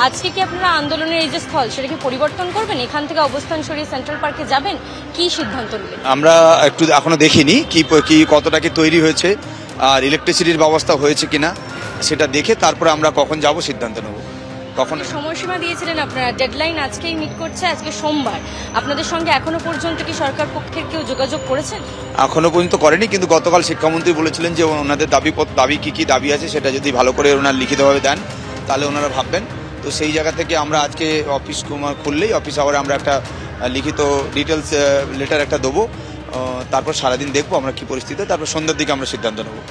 আজকে কি আপনারা আন্দোলনের এই যে স্থল সেটা কি পরিবর্তন করবেন, এখান থেকে অবস্থান সরিয়ে সেন্ট্রাল পার্কে যাবেন, কি সিদ্ধান্ত নেবেন? আমরা একটু এখনো দেখিনি কি কতটা কি তৈরি হয়েছে আর ইলেকট্রিসিটির ব্যবস্থা হয়েছে কিনা সেটা দেখে তারপরে আমরা কখন যাব সিদ্ধান্ত নেব। কখন সময়সীমা দিয়েছিলেন আপনারা, ডেডলাইন আজকেই মিট করছে, আজকে সোমবার। আপনাদের সঙ্গে এখনো পর্যন্ত কি সরকার পক্ষের কেউ যোগাযোগ করেছেন? এখনো পর্যন্ত করেনি, কিন্তু গতকাল শিক্ষামন্ত্রী বলেছিলেন যে ওনাদের দাবি কি দাবি আছে সেটা যদি ভালো করে ওনারা লিখিতভাবে দেন তাহলে ওনারা ভাববেন। তো সেই জায়গা থেকে আমরা আজকে অফিস খুললেই অফিস আওয়ারে আমরা একটা লিখিত ডিটেলস লেটার একটা দেবো, তারপর সারাদিন দেখবো আমরা কি পরিস্থিতি, তারপর সন্ধ্যার দিকে আমরা সিদ্ধান্ত নেবো।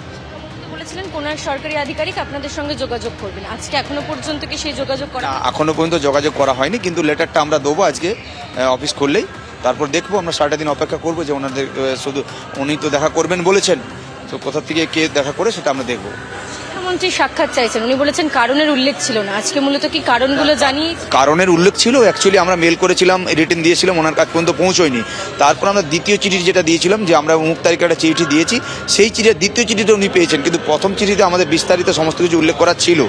বলেছিলেন কোন এক সরকারি আধিকারিক আপনাদের সঙ্গে যোগাযোগ করবেন, আজকে এখনো পর্যন্ত কি সেই যোগাযোগ করা? এখনো পর্যন্ত যোগাযোগ করা হয়নি, কিন্তু লেটারটা আমরা দেবো আজকে অফিস খুললেই, তারপর দেখবো। আমরা সারাটা দিন অপেক্ষা করবো যে ওনাদের শুধু উনি তো দেখা করবেন বলেছেন, তো কোথা থেকে কে দেখা করে সেটা আমরা দেখবো। মুখ্যমন্ত্রী সাক্ষাৎ চাইছেন, উনি বলেছেন কারণের উল্লেখ ছিল না, আজকে মূলত কি কারণগুলো জানিয়ে? কারণের উল্লেখ ছিল, অ্যাকচুয়ালি আমরা মেল করেছিলাম, রিটেন দিয়েছিলাম, ওনার কাছ পর্যন্ত পৌঁছয়নি। তারপর আমরা দ্বিতীয় চিঠি যেটা দিয়েছিলাম যে আমরা অমুক তারিখে একটা চিঠি দিয়েছি, সেই চিঠির দ্বিতীয় চিঠিটা উনি পেয়েছেন, কিন্তু প্রথম চিঠিতে আমাদের বিস্তারিত সমস্ত কিছু উল্লেখ করা ছিল।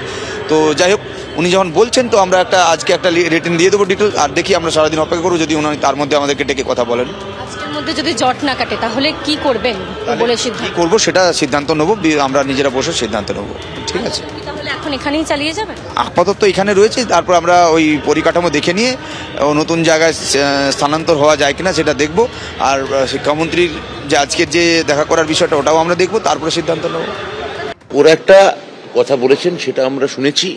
তো যাই হোক, উনি যখন বলছেন তো আমরা আজকে একটা রিটেন দিয়ে দেবো ডিটেল, আর দেখি আমরা সারাদিন অপেক্ষা করবো যদি উনি তার মধ্যে আমাদেরকে ডেকে কথা বলেন। আজকের মধ্যে যদি জট না কাটে তাহলে কি করবেন বলে কি করবো সেটা সিদ্ধান্ত নেবো, আমরা নিজেরা বসে সিদ্ধান্ত নেবো। ঠিক আছে, তাহলে এখন এখানেই চালিয়ে যাবেন? আপাতত এখানে রয়েছে, তারপর আমরা ওই পরিকাঠামো দেখে নিয়ে নতুন জায়গায় স্থানান্তর হওয়া যায় কিনা সেটা দেখবো। আর শিক্ষামন্ত্রীর যে আজকের যে দেখা করার বিষয়টা ওটাও আমরা দেখবো, তারপরে সিদ্ধান্ত নেব। ওরা একটা কথা বলেছেন সেটা আমরা শুনেছি,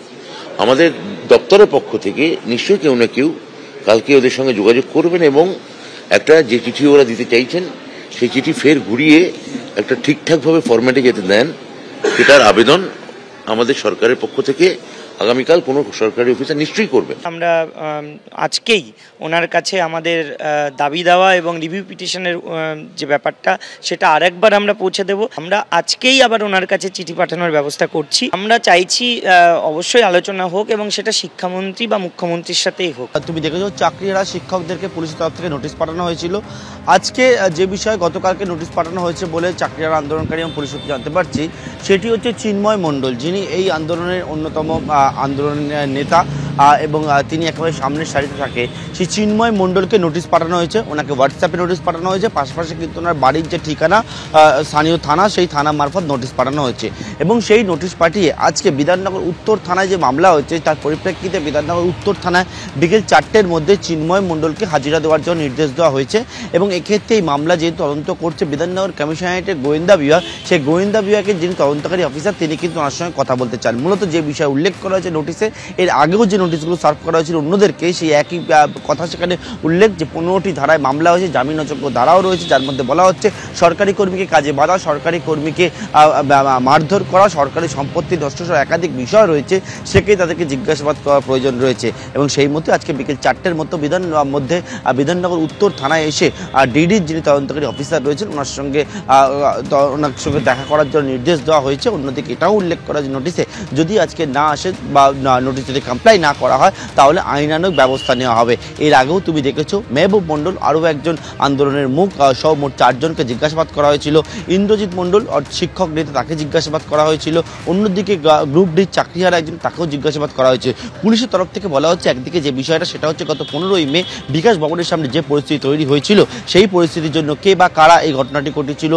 আমাদের দপ্তরের পক্ষ থেকে নিশ্চয়ই কেউ না কেউ কালকে ওদের সঙ্গে যোগাযোগ করবেন এবং একটা যে চিঠি ওরা দিতে চাইছেন সেই চিঠি ফের ঘুরিয়ে একটা ঠিকঠাকভাবে ফরম্যাটে যেতে দেন, সেটার আবেদন আমাদের সরকারের পক্ষ থেকে আগামীকাল কোনো সরকারি অফিসার নিশ্চয়ই করবে। আমরা আজকেই ওনার কাছে আমাদের দাবি দেওয়া এবং রিভিউ পিটিশনের যে ব্যাপারটা সেটা আরেকবার আমরা পৌঁছে দেব। আমরা আজকেই আবার ওনার কাছে চিঠি পাঠানোর ব্যবস্থা করছি। আমরা চাইছি অবশ্যই আলোচনা হোক এবং সেটা শিক্ষামন্ত্রী বা মুখ্যমন্ত্রীর সাথেই হোক। তুমি দেখেছো চাকরিহারা শিক্ষকদেরকে পুলিশের তরফ থেকে নোটিশ পাঠানো হয়েছিল। আজকে যে বিষয়ে গতকালকে নোটিশ পাঠানো হয়েছে বলে চাকরিহারা আন্দোলনকারী এবং পুলিশ সূত্রে জানতে পারছি, সেটি হচ্ছে চিন্ময় মণ্ডল, যিনি এই আন্দোলনের অন্যতম আন্দোলনের নেতা এবং তিনি একেবারে সামনের সারিতে থাকে। সেই চিন্ময় মণ্ডলকে নোটিশ পাঠানো হয়েছে, ওনাকে হোয়াটসঅ্যাপে নোটিশ পাঠানো হয়েছে, পাশাপাশি কিন্তু ওনার বাড়ির যে ঠিকানা স্থানীয় থানা, সেই থানা মারফত নোটিশ পাঠানো হয়েছে এবং সেই নোটিশ পাঠিয়ে আজকে বিধাননগর উত্তর থানায় যে মামলা হয়েছে তার পরিপ্রেক্ষিতে বিধাননগর উত্তর থানায় বিকেল 4টের মধ্যে চিন্ময় মণ্ডলকে হাজিরা দেওয়ার জন্য নির্দেশ দেওয়া হয়েছে এবং এক্ষেত্রে এই মামলা যেহেতু তদন্ত করছে বিধাননগর কমিশনারেটের গোয়েন্দা বিভাগ, সেই গোয়েন্দা বিভাগের যিনি তদন্তকারী অফিসার তিনি কিন্তু ওনার সঙ্গে কথা বলতে চান। মূলত যে বিষয় উল্লেখ করা হয়েছে নোটিশে, এর আগেও যে নোটিশগুলো সার্ভ করা হয়েছিল অন্যদেরকে, সেই একই কথা সেখানে উল্লেখ যে 15টি ধারায় মামলা হয়েছে, জামিনযোগ্য ধারাও রয়েছে, যার মধ্যে বলা হচ্ছে সরকারি কর্মীকে কাজে বাধা, সরকারি কর্মীকে মারধর করা, সরকারি সম্পত্তি নষ্ট সহ একাধিক বিষয় রয়েছে, সেকেই তাদেরকে জিজ্ঞাসাবাদ করার প্রয়োজন রয়েছে এবং সেই মধ্যে আজকে বিকেল 4টের মতো বিধাননগর উত্তর থানায় এসে ডিডির যিনি তদন্তকারী অফিসার রয়েছেন ওনার সঙ্গে দেখা করার জন্য নির্দেশ দেওয়া হয়েছে। অন্যদিকে এটাও উল্লেখ করা যে নোটিশে যদি আজকে না আসে বা নোটিশ যদি কমপ্লাই না করা হয় তাহলে আইনানুগ ব্যবস্থা নেওয়া হবে। এর আগেও তুমি দেখেছো মেহবুব মণ্ডল আরও একজন আন্দোলনের মুখ সহ মোট 4 জনকে জিজ্ঞাসাবাদ করা হয়েছিল। ইন্দ্রজিৎ মণ্ডল শিক্ষক নেতা, তাকে জিজ্ঞাসাবাদ করা হয়েছিল। অন্যদিকে গ্রুপ ডি চাকরিহারা একজন, তাকেও জিজ্ঞাসাবাদ করা হয়েছে। পুলিশের তরফ থেকে বলা হচ্ছে একদিকে যে বিষয়টা সেটা হচ্ছে গত 15ই মে বিকাশ ভবনের সামনে যে পরিস্থিতি তৈরি হয়েছিল সেই পরিস্থিতির জন্য কে বা কারা এই ঘটনাটি ঘটেছিল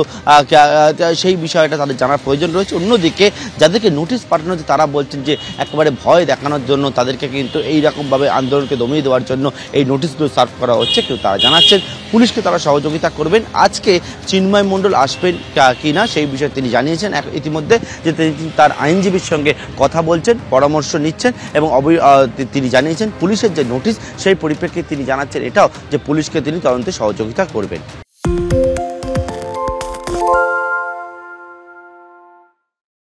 সেই বিষয়টা তাদের জানার প্রয়োজন রয়েছে। অন্যদিকে যাদেরকে নোটিশ পাঠানো হচ্ছে তারা বলছেন যে একেবারে ভয় দেখানোর জন্য তাদেরকে কিন্তু এইরকমভাবে আন্দোলনকে দমিয়ে দেওয়ার জন্য এই নোটিশগুলো সার্ভ করা হচ্ছে। কেউ তারা জানাচ্ছেন পুলিশকে তারা সহযোগিতা করবেন। আজকে চিন্ময় মণ্ডল আসবেন কি না সেই বিষয়ে তিনি জানিয়েছেন ইতিমধ্যে যে তিনি তার আইনজীবীর সঙ্গে কথা বলছেন, পরামর্শ নিচ্ছেন এবং তিনি জানিয়েছেন পুলিশের যে নোটিশ সেই পরিপ্রেক্ষিতে তিনি জানাচ্ছেন এটাও যে পুলিশকে তিনি তদন্তে সহযোগিতা করবেন।